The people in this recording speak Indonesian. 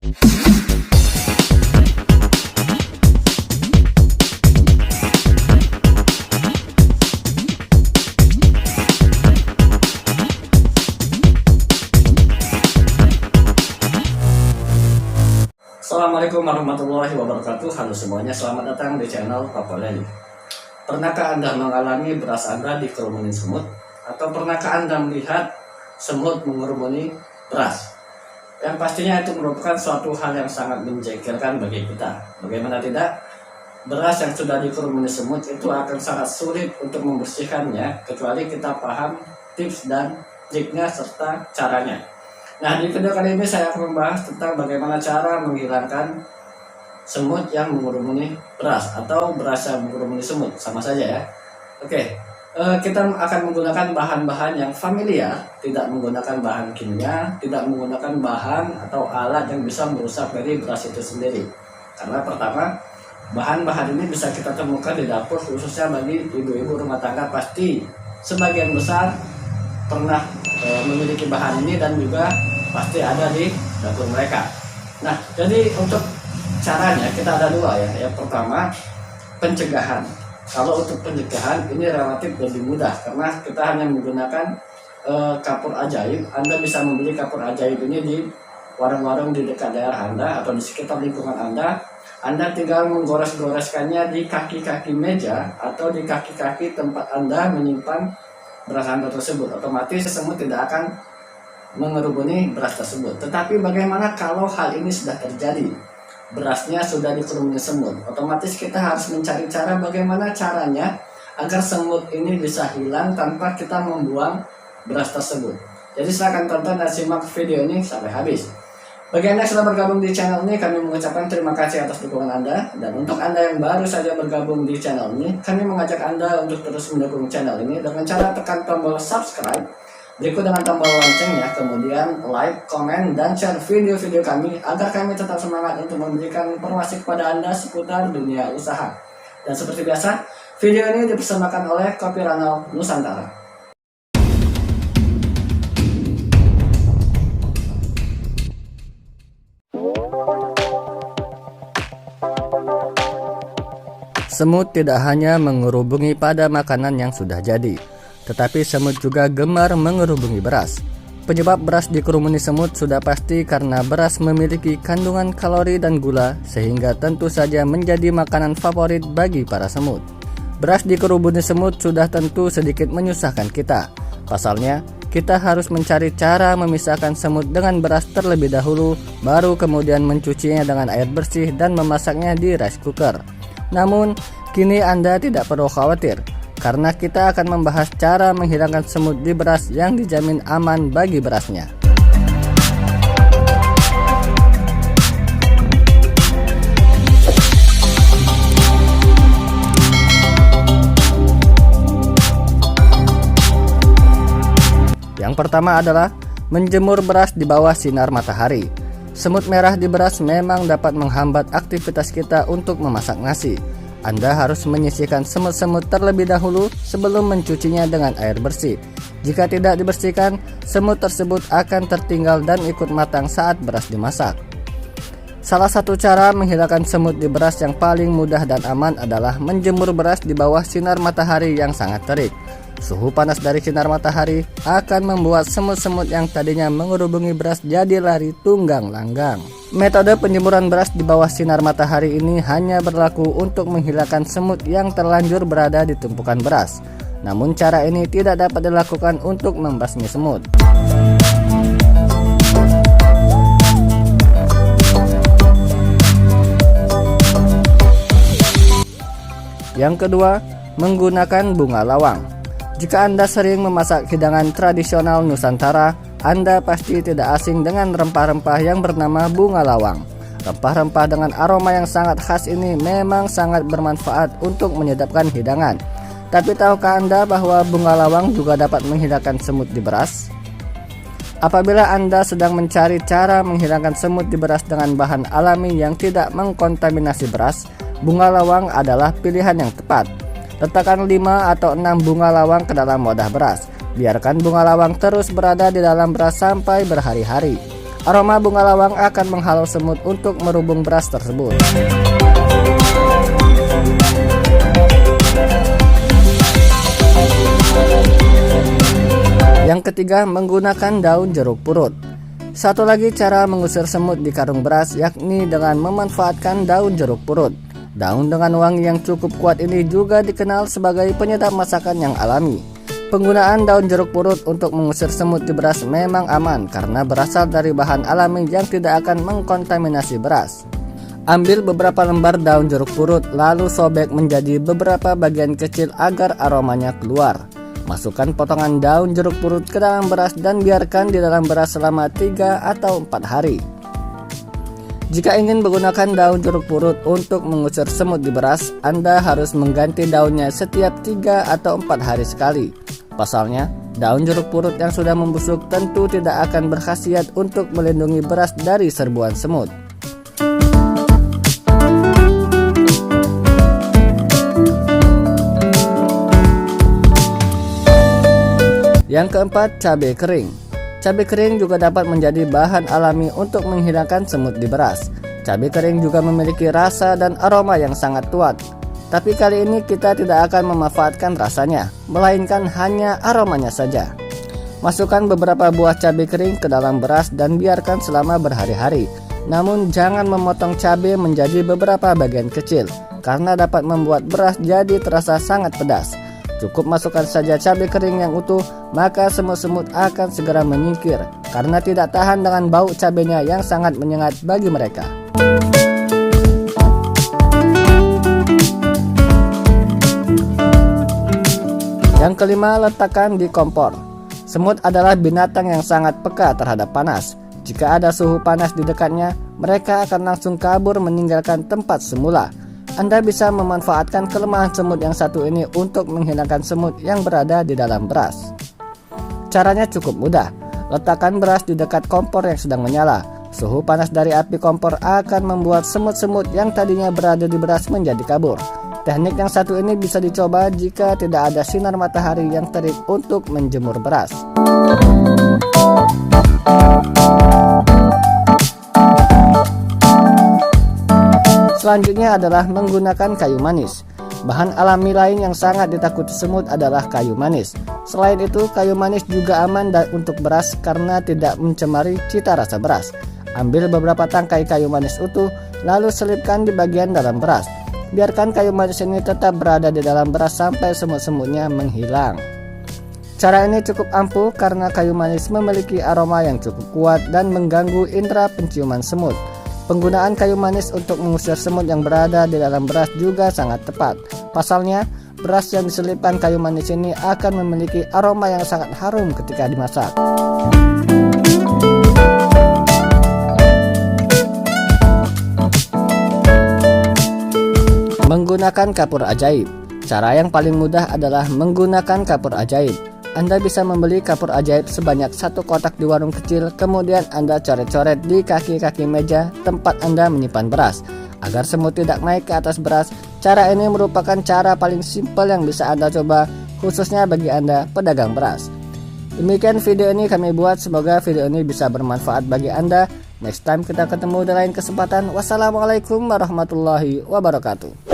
Assalamualaikum warahmatullahi wabarakatuh. Halo semuanya, selamat datang di channel Papa Leli. Pernahkah Anda mengalami beras Anda dikerumunin semut? Atau pernahkah Anda melihat semut mengerumuni beras? Yang pastinya itu merupakan suatu hal yang sangat menjengkelkan bagi kita. Bagaimana tidak? Beras yang sudah dikerumuni semut itu akan sangat sulit untuk membersihkannya kecuali kita paham tips dan triknya serta caranya. Nah, di video kali ini saya akan membahas tentang bagaimana cara menghilangkan semut yang mengerumuni beras atau beras yang mengerumuni semut, sama saja ya. Oke, kita akan menggunakan bahan-bahan yang familiar, tidak menggunakan bahan kimia, tidak menggunakan bahan atau alat yang bisa merusak dari beras itu sendiri. Karena pertama, bahan-bahan ini bisa kita temukan di dapur, khususnya bagi ibu-ibu rumah tangga pasti sebagian besar pernah memiliki bahan ini dan juga pasti ada di dapur mereka. Nah, jadi untuk caranya kita ada dua ya. Yang pertama, pencegahan. Kalau untuk pencegahan ini relatif lebih mudah karena kita hanya menggunakan kapur ajaib. Anda bisa membeli kapur ajaib ini di warung-warung di dekat daerah Anda atau di sekitar lingkungan Anda. Anda tinggal menggores-goreskannya di kaki-kaki meja atau di kaki-kaki tempat Anda menyimpan beras Anda tersebut. Otomatis semut tidak akan mengerumuni beras tersebut. Tetapi bagaimana kalau hal ini sudah terjadi? Berasnya sudah dikerumuni semut. Otomatis kita harus mencari cara bagaimana caranya agar semut ini bisa hilang tanpa kita membuang beras tersebut. Jadi silakan tonton dan simak video ini sampai habis. Bagi Anda yang sudah bergabung di channel ini, kami mengucapkan terima kasih atas dukungan Anda. Dan untuk Anda yang baru saja bergabung di channel ini, kami mengajak Anda untuk terus mendukung channel ini dengan cara tekan tombol subscribe, berikut dengan tombol loncengnya, kemudian like, komen, dan share video-video kami agar kami tetap semangat untuk memberikan informasi kepada Anda seputar dunia usaha. Dan seperti biasa, video ini dipersembahkan oleh Kopi Ranau Nusantara. Semut tidak hanya mengerubungi pada makanan yang sudah jadi, tetapi semut juga gemar mengerubungi beras. Penyebab beras dikerumuni semut sudah pasti karena beras memiliki kandungan kalori dan gula, sehingga tentu saja menjadi makanan favorit bagi para semut. Beras dikerumuni semut sudah tentu sedikit menyusahkan kita. Pasalnya, kita harus mencari cara memisahkan semut dengan beras terlebih dahulu, baru kemudian mencucinya dengan air bersih dan memasaknya di rice cooker. Namun, kini Anda tidak perlu khawatir, karena kita akan membahas cara menghilangkan semut di beras yang dijamin aman bagi berasnya. Yang pertama adalah menjemur beras di bawah sinar matahari. Semut merah di beras memang dapat menghambat aktivitas kita untuk memasak nasi. Anda harus menyisihkan semut-semut terlebih dahulu sebelum mencucinya dengan air bersih. Jika tidak dibersihkan, semut tersebut akan tertinggal dan ikut matang saat beras dimasak. Salah satu cara menghilangkan semut di beras yang paling mudah dan aman adalah menjemur beras di bawah sinar matahari yang sangat terik. Suhu panas dari sinar matahari akan membuat semut-semut yang tadinya mengerubungi beras jadi lari tunggang langgang. Metode penjemuran beras di bawah sinar matahari ini hanya berlaku untuk menghilangkan semut yang terlanjur berada di tumpukan beras. Namun cara ini tidak dapat dilakukan untuk membasmi semut. Yang kedua, menggunakan bunga lawang. Jika Anda sering memasak hidangan tradisional Nusantara, Anda pasti tidak asing dengan rempah-rempah yang bernama bunga lawang. Rempah-rempah dengan aroma yang sangat khas ini memang sangat bermanfaat untuk menyedapkan hidangan. Tapi tahukah Anda bahwa bunga lawang juga dapat menghilangkan semut di beras? Apabila Anda sedang mencari cara menghilangkan semut di beras dengan bahan alami yang tidak mengkontaminasi beras, bunga lawang adalah pilihan yang tepat. Letakkan 5 atau 6 bunga lawang ke dalam wadah beras. Biarkan bunga lawang terus berada di dalam beras sampai berhari-hari. Aroma bunga lawang akan menghalau semut untuk merubung beras tersebut. Yang ketiga, menggunakan daun jeruk purut. Satu lagi cara mengusir semut di karung beras yakni dengan memanfaatkan daun jeruk purut. Daun dengan wangi yang cukup kuat ini juga dikenal sebagai penyedap masakan yang alami. Penggunaan daun jeruk purut untuk mengusir semut di beras memang aman karena berasal dari bahan alami yang tidak akan mengkontaminasi beras. Ambil beberapa lembar daun jeruk purut lalu sobek menjadi beberapa bagian kecil agar aromanya keluar. Masukkan potongan daun jeruk purut ke dalam beras dan biarkan di dalam beras selama 3 atau 4 hari. Jika ingin menggunakan daun jeruk purut untuk mengusir semut di beras, Anda harus mengganti daunnya setiap 3 atau 4 hari sekali. Pasalnya, daun jeruk purut yang sudah membusuk tentu tidak akan berkhasiat untuk melindungi beras dari serbuan semut. Yang keempat, cabai kering. Cabai kering juga dapat menjadi bahan alami untuk menghilangkan semut di beras. Cabai kering juga memiliki rasa dan aroma yang sangat kuat. Tapi kali ini kita tidak akan memanfaatkan rasanya, melainkan hanya aromanya saja. Masukkan beberapa buah cabai kering ke dalam beras dan biarkan selama berhari-hari. Namun jangan memotong cabai menjadi beberapa bagian kecil, karena dapat membuat beras jadi terasa sangat pedas. Cukup masukkan saja cabai kering yang utuh, maka semut-semut akan segera menyingkir, karena tidak tahan dengan bau cabainya yang sangat menyengat bagi mereka. Yang kelima, letakkan di kompor. Semut adalah binatang yang sangat peka terhadap panas. Jika ada suhu panas di dekatnya, mereka akan langsung kabur meninggalkan tempat semula. Anda bisa memanfaatkan kelemahan semut yang satu ini untuk menghilangkan semut yang berada di dalam beras. Caranya cukup mudah. Letakkan beras di dekat kompor yang sedang menyala. Suhu panas dari api kompor akan membuat semut-semut yang tadinya berada di beras menjadi kabur. Teknik yang satu ini bisa dicoba jika tidak ada sinar matahari yang terik untuk menjemur beras. Selanjutnya adalah menggunakan kayu manis. Bahan alami lain yang sangat ditakuti semut adalah kayu manis. Selain itu, kayu manis juga aman untuk beras karena tidak mencemari cita rasa beras. Ambil beberapa tangkai kayu manis utuh, lalu selipkan di bagian dalam beras. Biarkan kayu manis ini tetap berada di dalam beras sampai semut-semutnya menghilang. Cara ini cukup ampuh karena kayu manis memiliki aroma yang cukup kuat dan mengganggu indera penciuman semut. Penggunaan kayu manis untuk mengusir semut yang berada di dalam beras juga sangat tepat. Pasalnya, beras yang diselipkan kayu manis ini akan memiliki aroma yang sangat harum ketika dimasak. Menggunakan kapur ajaib. Cara yang paling mudah adalah menggunakan kapur ajaib. Anda bisa membeli kapur ajaib sebanyak 1 kotak di warung kecil, kemudian Anda coret-coret di kaki-kaki meja tempat Anda menyimpan beras, agar semut tidak naik ke atas beras. Cara ini merupakan cara paling simpel yang bisa Anda coba, khususnya bagi Anda pedagang beras. Demikian video ini kami buat, semoga video ini bisa bermanfaat bagi Anda. Next time kita ketemu di lain kesempatan. Wassalamualaikum warahmatullahi wabarakatuh.